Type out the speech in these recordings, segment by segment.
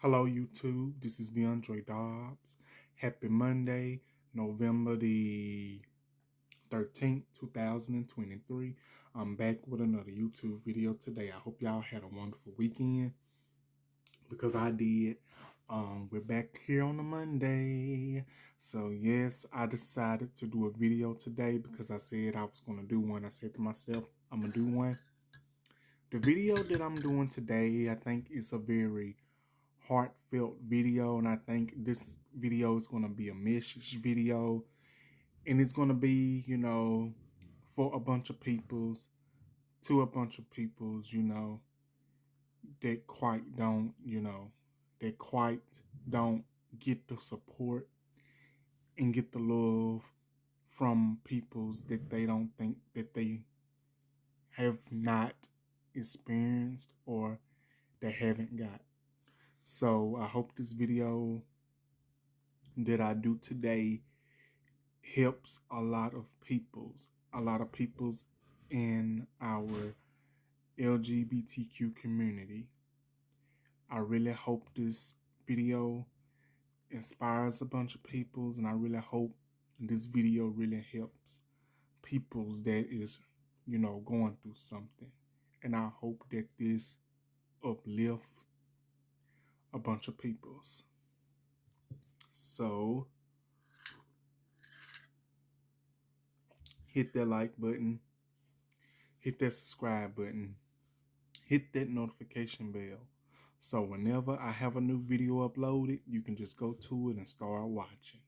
Hello, YouTube. This is Deandre Dobbs. Happy Monday, November the 13th, 2023. I'm back with another YouTube video today. I hope y'all had a wonderful weekend because I did. We're back here on a Monday. So, yes, I decided to do a video today because I said I was going to do one. I said to myself, I'm going to do one. The video that I'm doing today, I think, is a very heartfelt video, and I think this video is going to be a message video, and it's going to be, for a bunch of peoples, to a bunch of peoples, that quite don't, that quite don't get the support and get the love from peoples that they don't think that they have not experienced or they haven't got. So I hope this video that I do today helps a lot of peoples in our LGBTQ community. I really hope this video inspires a bunch of peoples, and I really hope this video really helps peoples that is, going through something. And I hope that this uplifts a bunch of peoples. So hit that like button, hit that subscribe button, hit that notification bell. So whenever I have a new video uploaded, you can just go to it and start watching.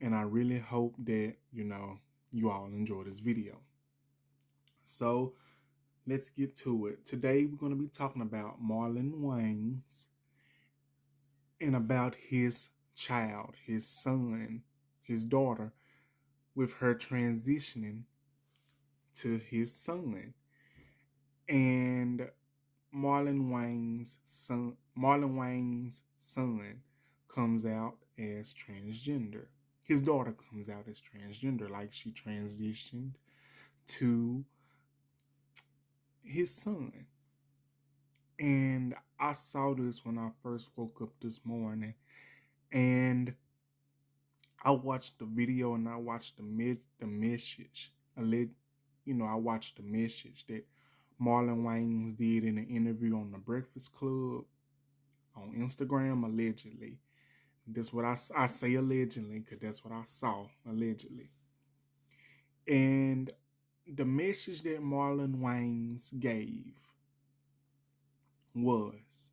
And I really hope that, you all enjoy this video. So let's get to it. Today we're going to be talking about Marlon Wayans and about his child, his son, his daughter, with her transitioning to his son. And Marlon Wayans' son comes out as transgender. His daughter comes out as transgender, like she transitioned to his son. And I saw this when I first woke up this morning, and I watched the video and I watched the message. I watched the message that Marlon Wayans did in an interview on the Breakfast Club on Instagram, allegedly. That's what I say allegedly, because that's what I saw, allegedly. And the message that Marlon Wayans gave was,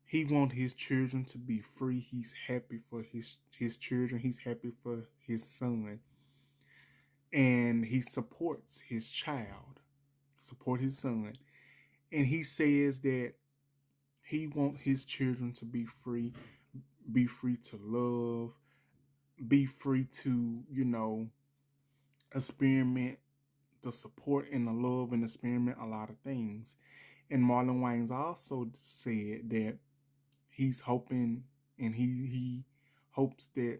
he wants his children to be free. He's happy for his children. He's happy for his son. And he supports his child, support his son. And he says that he wants his children to be free to love, be free to, experiment the support and the love and experiment a lot of things. And Marlon Wayans also said that he's hoping and he hopes that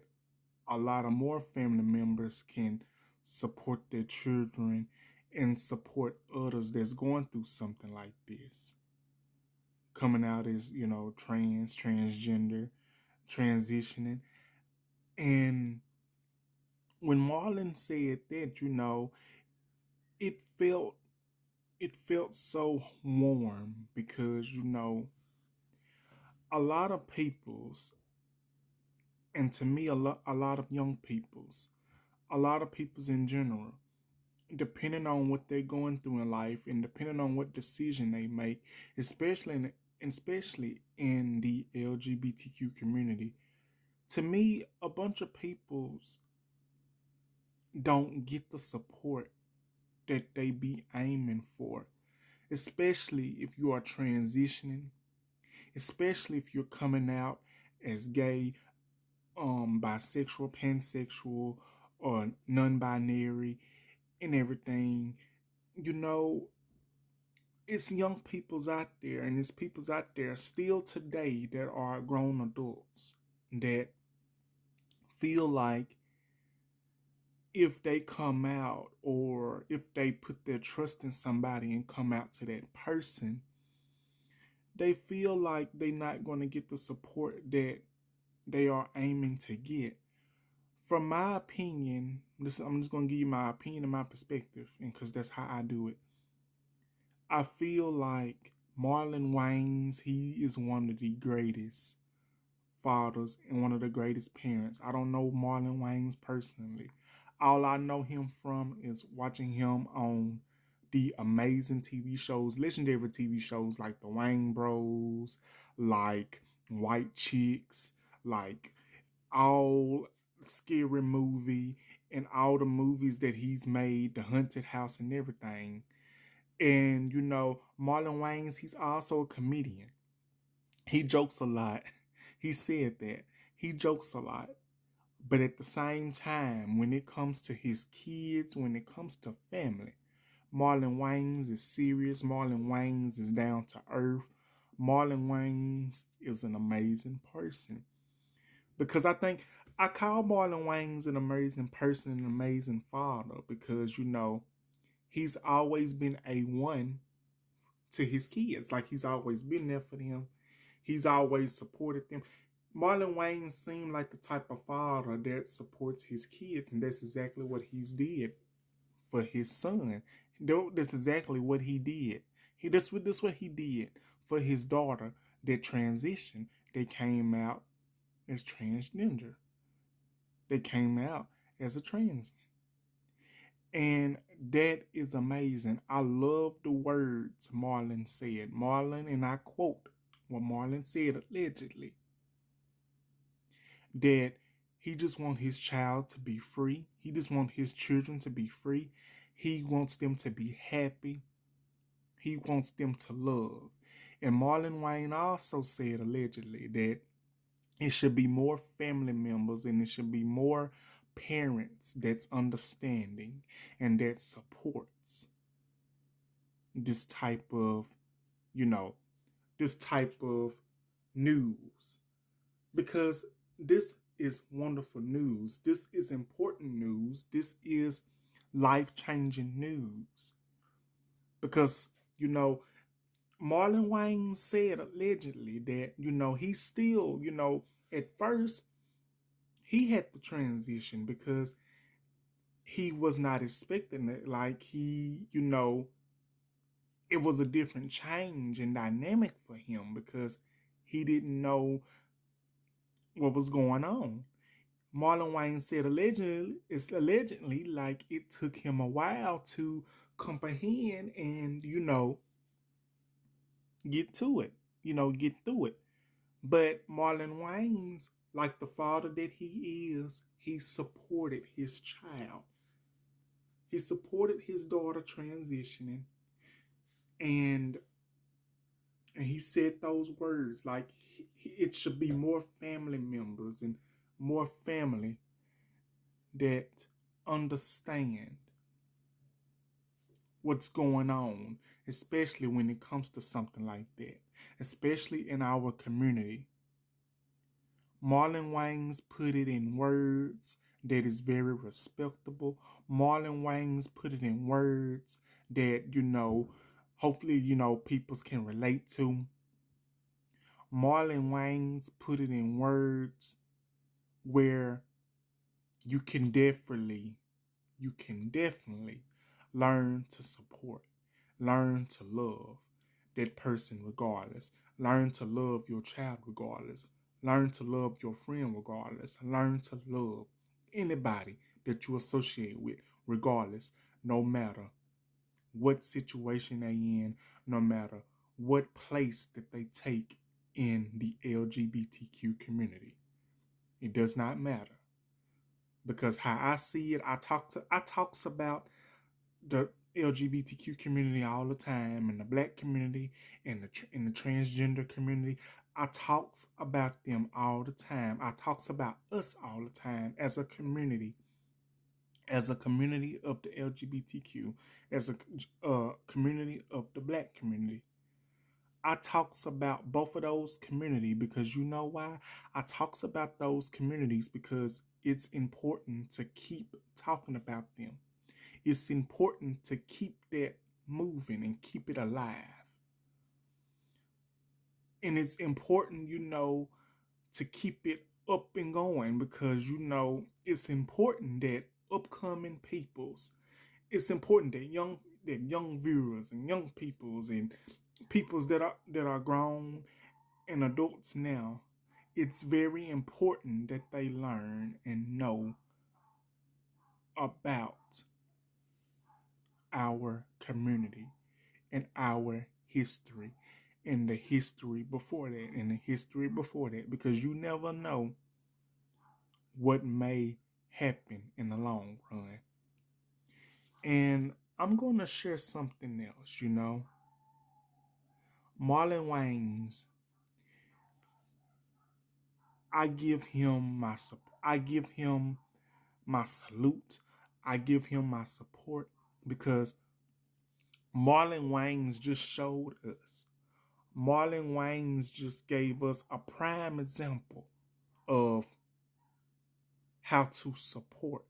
a lot of more family members can support their children and support others that's going through something like this. Coming out as, transgender, transitioning. And when Marlon said that, it felt so warm because, a lot of people's, and to me, a lot of young people's, a lot of people's in general, depending on what they're going through in life and depending on what decision they make, especially in the LGBTQ community, to me, a bunch of people's don't get the support that they be aiming for, especially if you are transitioning, especially if you're coming out as gay, bisexual, pansexual, or non-binary, and everything. It's young peoples out there, and it's peoples out there still today that are grown adults that feel like if they come out or if they put their trust in somebody and come out to that person, they feel like they're not going to get the support that they are aiming to get. From my opinion, I'm just going to give you my opinion and my perspective, and because that's how I do it. I feel like Marlon Wayans, he is one of the greatest fathers and one of the greatest parents. I don't know Marlon Wayans personally. All I know him from is watching him on the amazing TV shows, legendary TV shows like The Wayne Bros, like White Chicks, like all Scary Movie, and all the movies that he's made, The Haunted House and everything. And Marlon Wayans, he's also a comedian. He jokes a lot. He said that. He jokes a lot. But at the same time, when it comes to his kids, when it comes to family, Marlon Wayans is serious. Marlon Wayans is down to earth. Marlon Wayans is an amazing person. Because I call Marlon Wayans an amazing person, an amazing father, because, he's always been A1 to his kids. Like, he's always been there for them. He's always supported them. Marlon Wayans seemed like the type of father that supports his kids, and that's exactly what he's did for his son. That's exactly what he did. That's what he did for his daughter that transitioned. They came out as transgender. They came out as a trans man. And that is amazing. I love the words Marlon said. Marlon, and I quote what Marlon said allegedly, that he just wants his child to be free. He just wants his children to be free. He wants them to be happy. He wants them to love. And Marlon Wayne also said allegedly that it should be more family members and it should be more parents that's understanding and that supports this type of, this type of news. Because this is wonderful news. This is important news. This is life-changing news. Because, Marlon Wayans said allegedly that, he still, at first, he had to transition because he was not expecting it. Like, it was a different change and dynamic for him because he didn't know what was going on. Marlon Wayans said allegedly like it took him a while to comprehend and, get to it, get through it. But Marlon Wayans, like the father that he is, he supported his child. He supported his daughter transitioning, and he said those words like it should be more family members and more family that understand what's going on, especially when it comes to something like that, especially in our community. Marlon Wayans put it in words that is very respectable. Marlon Wayans put it in words that, hopefully, people can relate to. Marlon Wayans put it in words where you can definitely learn to support, learn to love that person regardless, learn to love your child regardless, learn to love your friend regardless, learn to love anybody that you associate with regardless, no matter what situation they in, no matter what place that they take in the LGBTQ community. It does not matter. Because how I see it, I talks about the LGBTQ community all the time, and the black community, and the transgender community. I talks about them all the time. I talks about us all the time as a community of the LGBTQ, as a community of the black community. I talks about both of those communities because you know why? I talks about those communities because it's important to keep talking about them. It's important to keep that moving and keep it alive. And it's important, to keep it up and going because, it's important that upcoming peoples, it's important that young viewers and young peoples and peoples that are grown and adults now, it's very important that they learn and know about our community and our history and the history before that and the history before that, because you never know what may happen in the long run. And I'm going to share something else, Marlon Wayans, I give him my salute. I give him my support because Marlon Wayans just showed us. Marlon Wayans just gave us a prime example of how to support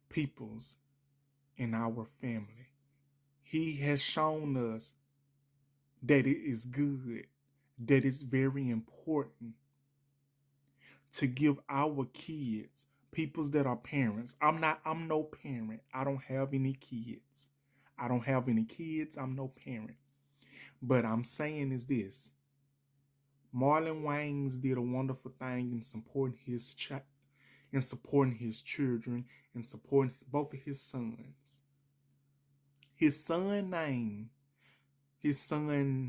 peoples in our family. He has shown us that it is good, that it's very important to give our kids, peoples that are parents. I'm no parent. I don't have any kids. I'm no parent. But I'm saying is this. Marlon Wayans did a wonderful thing in supporting his children, and supporting both of his sons. His son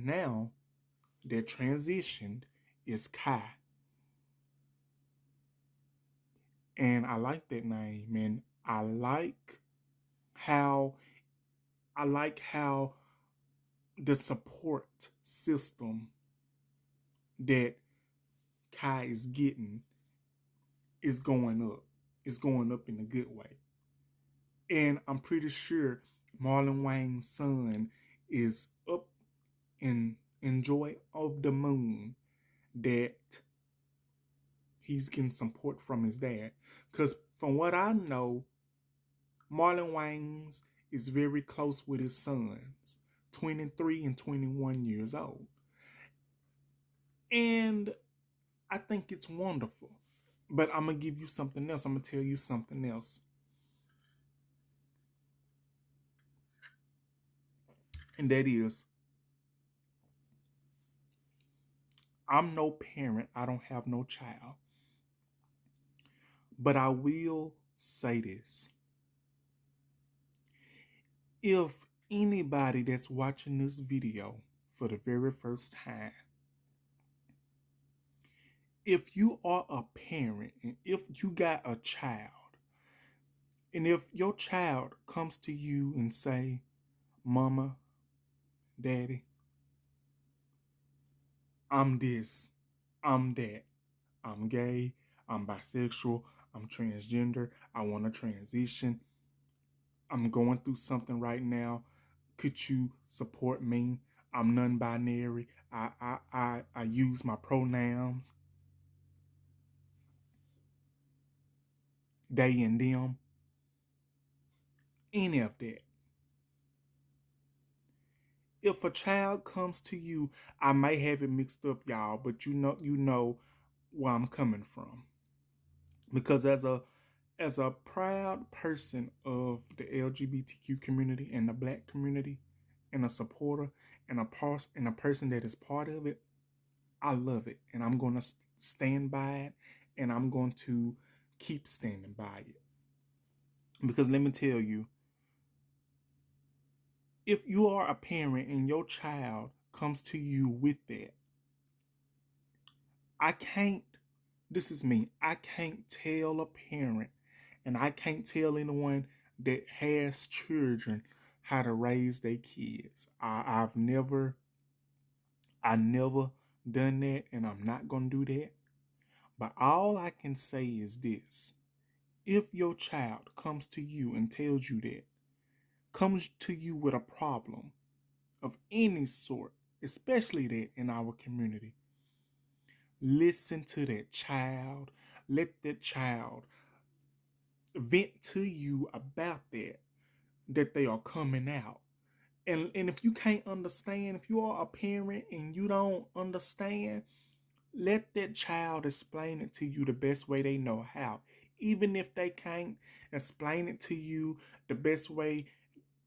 now that transitioned is Kai. And I like that name, and I like how the support system that Kai is getting is going up. It's going up in a good way. And I'm pretty sure Marlon Wayans' son is up in joy of the moon that he's getting support from his dad. Because from what I know, Marlon Wayans is very close with his sons, 23 and 21 years old. And I think it's wonderful. But I'm going to give you something else. I'm going to tell you something else. And that is, I'm no parent. I don't have no child. But I will say this. If anybody that's watching this video for the very first time, if you are a parent and if you got a child, and if your child comes to you and say, Mama, Daddy, I'm this, I'm that, I'm gay, I'm bisexual, I'm transgender, I want to transition, I'm going through something right now, could you support me? I'm non-binary, I use my pronouns, they and them, any of that. If a child comes to you, I may have it mixed up, y'all, but you know where I'm coming from. Because as a proud person of the LGBTQ community and the Black community, and a supporter and a person that is part of it, I love it, and I'm going to stand by it, and I'm going to keep standing by it. Because let me tell you, if you are a parent and your child comes to you with that, this is me, I can't tell a parent and I can't tell anyone that has children how to raise their kids. I never done that, and I'm not going to do that. But all I can say is this. If your child comes to you and tells you that, comes to you with a problem of any sort, especially that in our community, listen to that child, let that child vent to you about that they are coming out. And if you can't understand, if you are a parent and you don't understand, let that child explain it to you the best way they know how. Even if they can't explain it to you the best way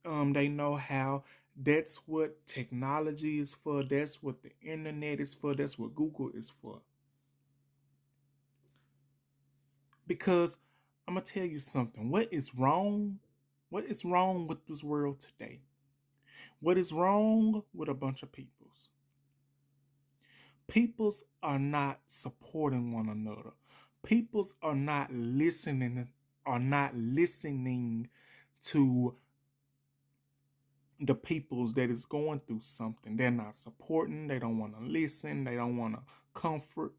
they know how, that's what technology is for. That's what the internet is for. That's what Google is for. Because I'm gonna tell you something. What is wrong? What is wrong with this world today? What is wrong with a bunch of peoples? Peoples are not supporting one another. Peoples are not listening to the peoples that is going through something. They're not supporting, they don't want to listen, they don't want to comfort.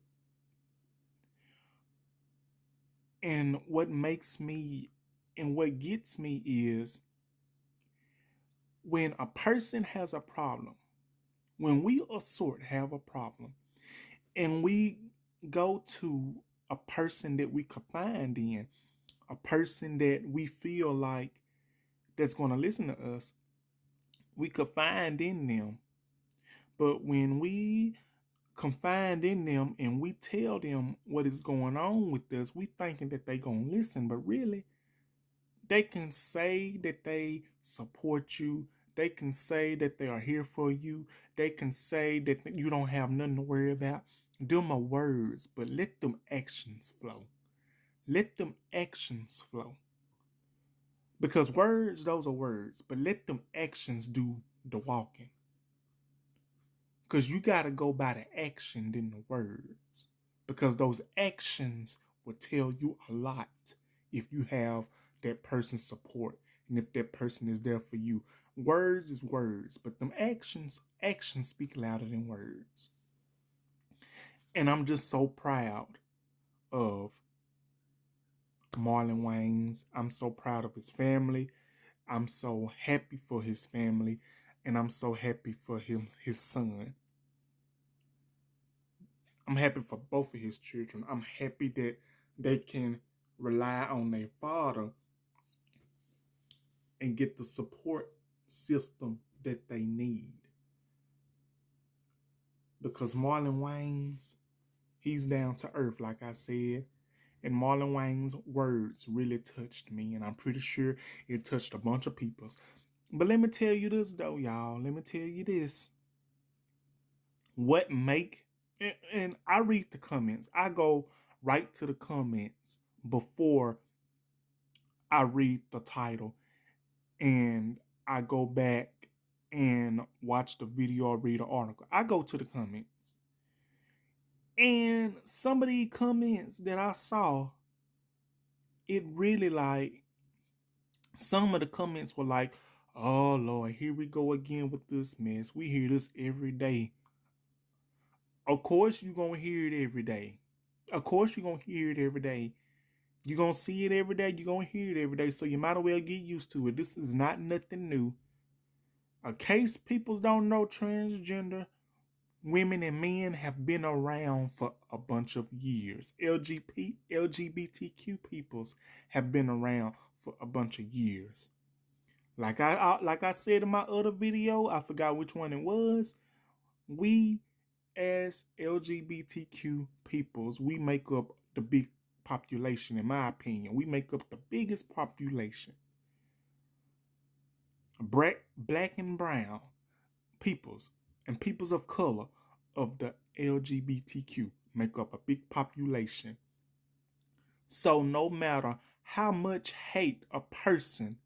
And what gets me is when a person has a problem, when we have a problem, and we go to a person that we confide in, a person that we feel like that's going to listen to us, we confide in them. But when we confide in them and we tell them what is going on with us, we thinking that they gonna listen, but really they can say that they support you. They can say that they are here for you. They can say that you don't have nothing to worry about. Them are words, but let them actions flow. Let them actions flow. Because words, those are words, but let them actions do the walking. Because you got to go by the action than the words. Because those actions will tell you a lot if you have that person's support and if that person is there for you. Words is words, but them actions speak louder than words. And I'm just so proud of Marlon Wayans. I'm so proud of his family. I'm so happy for his family. And I'm so happy for his son. I'm happy for both of his children. I'm happy that they can rely on their father and get the support system that they need. Because Marlon Wayans, he's down to earth, like I said. And Marlon Wayans' words really touched me, and I'm pretty sure it touched a bunch of people's. But let me tell you this, though, y'all. Let me tell you this. And I read the comments. I go right to the comments before I read the title, and I go back and watch the video or read the article. I go to the comments. And some of the comments that I saw, it really some of the comments were like, oh Lord, here we go again with this mess. We hear this every day. Of course you're going to hear it every day. Of course you're going to hear it every day. You're going to see it every day. You're going to hear it every day. So you might as well get used to it. This is not nothing new. In case people don't know, transgender women and men have been around for a bunch of years. LGBTQ peoples have been around for a bunch of years. Like I said in my other video, I forgot which one it was. We as LGBTQ peoples, we make up the big population, in my opinion. We make up the biggest population. Black and brown peoples and peoples of color of the LGBTQ make up a big population. So no matter how much hate a person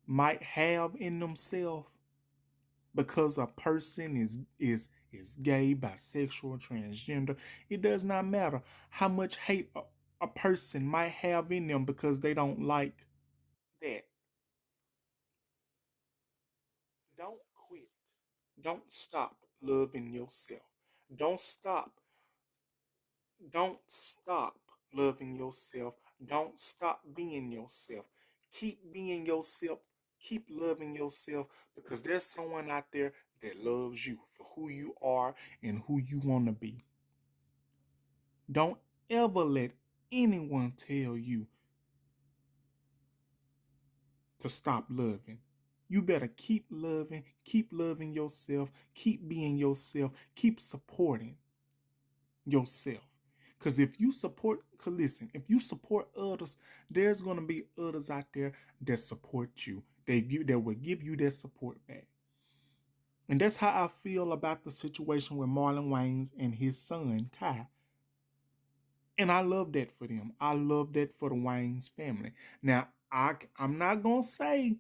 might have in themselves because a person is gay, bisexual, transgender, it does not matter how much hate a person might have in them because they don't like that. Don't quit. Don't stop loving yourself. Don't stop. Don't stop loving yourself. Don't stop being yourself. Keep being yourself. Keep loving yourself because there's someone out there that loves you for who you are and who you want to be. Don't ever let anyone tell you to stop loving. You better keep loving yourself, keep being yourself, keep supporting yourself. Because if you support, cause listen, if you support others, there's gonna be others out there that support you. That will give you their support back. And that's how I feel about the situation with Marlon Wayans and his son, Kai. And I love that for them. I love that for the Wayans family. Now, I'm not gonna say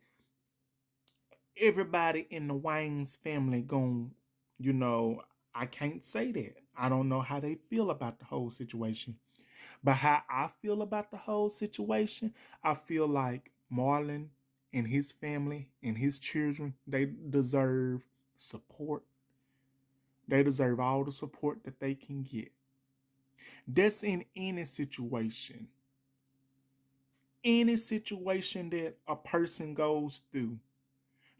everybody in the Wayans family I can't say that. I don't know how they feel about the whole situation. But how I feel about the whole situation, I feel like Marlon and his family and his children, they deserve support. They deserve all the support that they can get. That's in any situation. Any situation that a person goes through,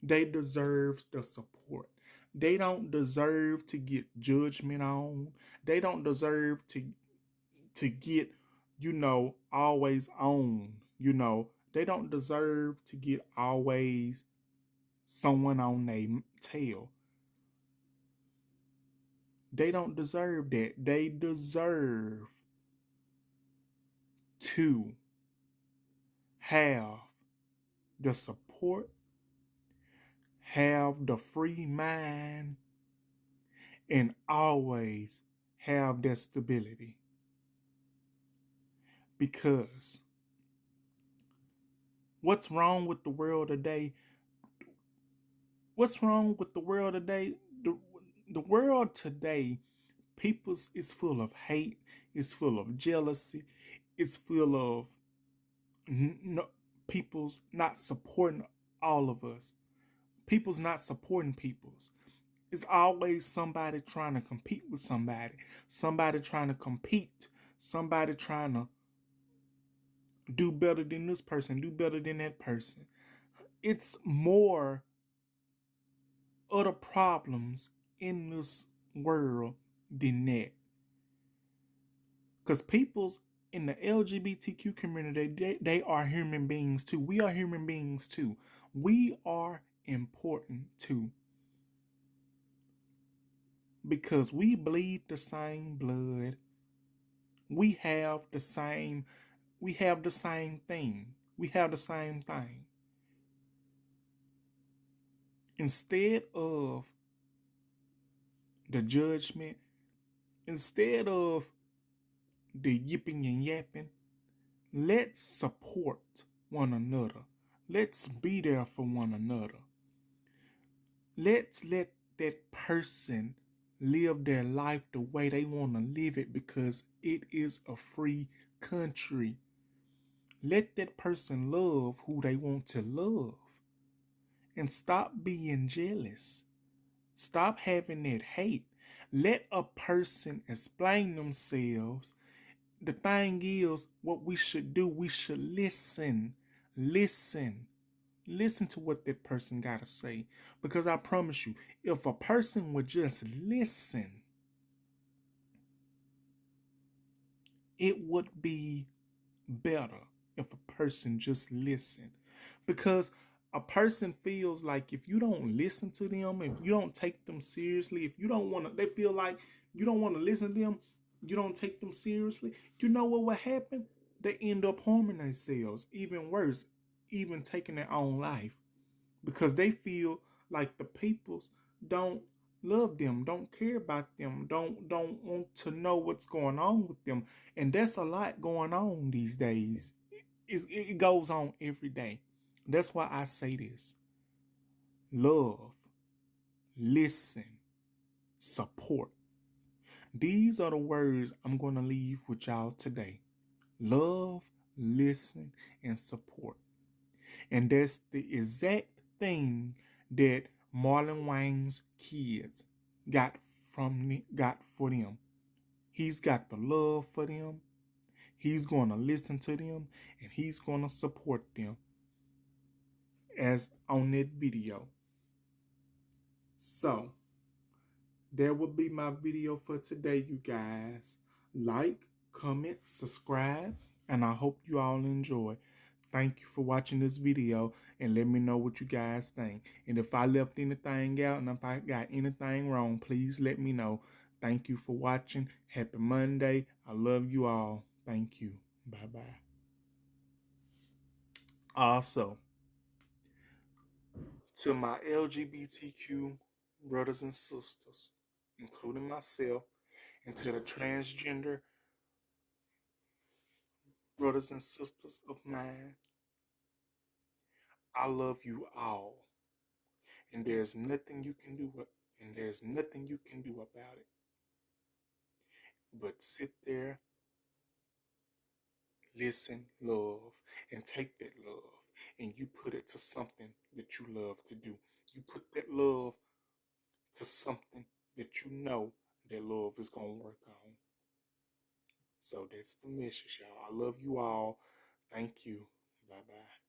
they deserve the support. They don't deserve to get judgment on. They don't deserve to get, always on. They don't deserve to get always someone on their tail. They don't deserve that. They deserve to have the support, have the free mind, and always have that stability. Because what's wrong with the world today? What's wrong with the world today? The world today, people is full of hate, it's full of jealousy, it's full of people's not supporting all of us. People's not supporting people's. It's always somebody trying to compete with somebody trying to compete, somebody trying to do better than this person, do better than that person. It's more other problems in this world than that. Because people's in the LGBTQ community, they are human beings too. We are human beings too. We are important too. Because we bleed the same blood. We have the same thing. We have the same thing. Instead of the judgment, instead of the yipping and yapping, let's support one another. Let's be there for one another. Let's let that person live their life the way they want to live it, because it is a free country. Let that person love who they want to love. And stop being jealous. Stop having that hate. Let a person explain themselves. The thing is, what we should do, we should listen. Listen to what that person got to say. Because I promise you, if a person would just listen, it would be better if a person just listened. Because a person feels like if you don't listen to them, if you don't take them seriously, if you don't want to, they feel like you don't want to listen to them, you don't take them seriously, you know what will happen? They end up harming themselves, even worse, even taking their own life. Because they feel like the peoples don't love them, don't care about them, don't want to know what's going on with them. And that's a lot going on these days. It goes on every day. That's why I say this. Love, listen, support. These are the words I'm going to leave with y'all today. Love, listen, and support. And that's the exact thing that Marlon Wayans' kids got for them. He's got the love for them. He's going to listen to them, and he's going to support them as on that video. So that will be my video for today, you guys. Like, comment, subscribe, and I hope you all enjoy. Thank you for watching this video and let me know what you guys think. And if I left anything out and if I got anything wrong, please let me know. Thank you for watching. Happy Monday. I love you all. Thank you. Bye-bye. Also, to my LGBTQ brothers and sisters, including myself, and to the transgender brothers and sisters of mine, I love you all. And there's nothing you can do about it. But sit there, listen, love, and take that love and you put it to something that you love to do. You put that love to something that you know that love is going to work on. So that's the message, y'all. I love you all. Thank you. Bye-bye.